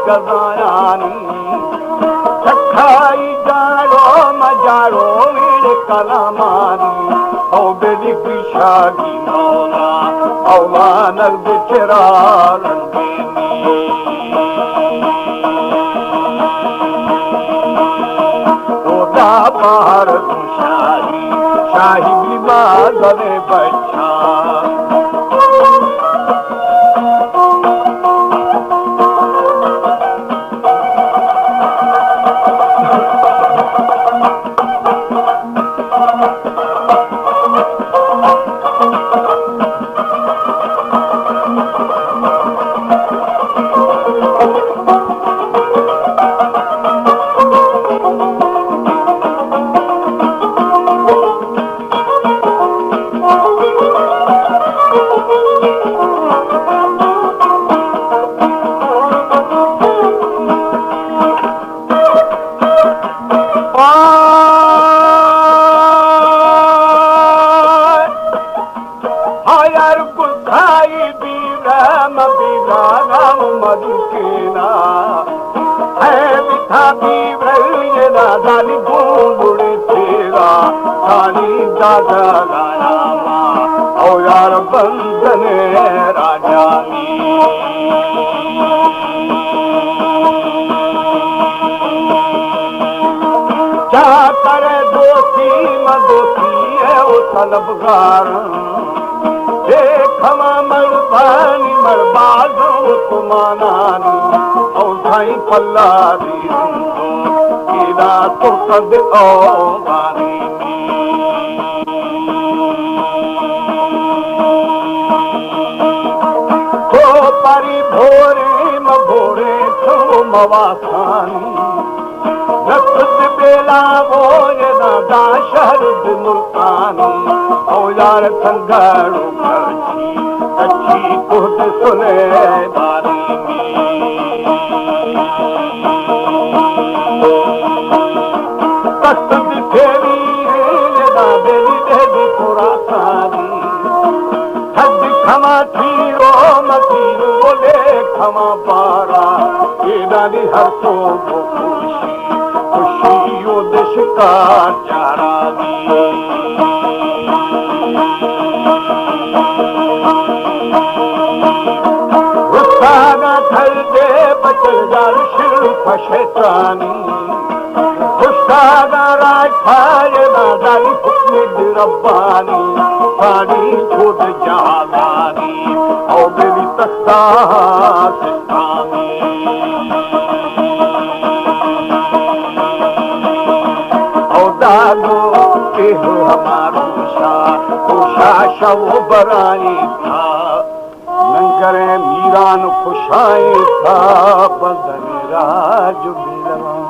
कदायानी सखाई जाड़ो मजाड़ो वीर कलामानी ओ बेदी पिशागी मौला औला नर्द चिरालन ओदा बाहर शाही शाही बीमार गले बच्चा बंदने राजानी क्या करे दोस्ती मदोस्ती है वो तलबगार देखमा मरबानी मरबाज तुमानानी और साई पल्ला दी कीदा तो कद ओ गानी मवासानी नक्स बेला बोए दादा शहर मुल्तानी ओ यार संगड़ो करची अच्छी खुद सुने बारी कसद फेरी दा बेली दे पुरासानी हद खमा थीरो मतीरो बोले खमा पारा दादी हर तो खुशी खुशी ओ देश का चारा रुसाना थल दे बचल जाल शिर फशेतानी रुसाना राज खाए ना दाली फुकने रब्बानी साड़ी खुद जहादानी और मेरी तख्ता सिस्तानी के हो हमारो शाह वो बराई था नंगरे मीरान खुशाई था बदन राज बिलवा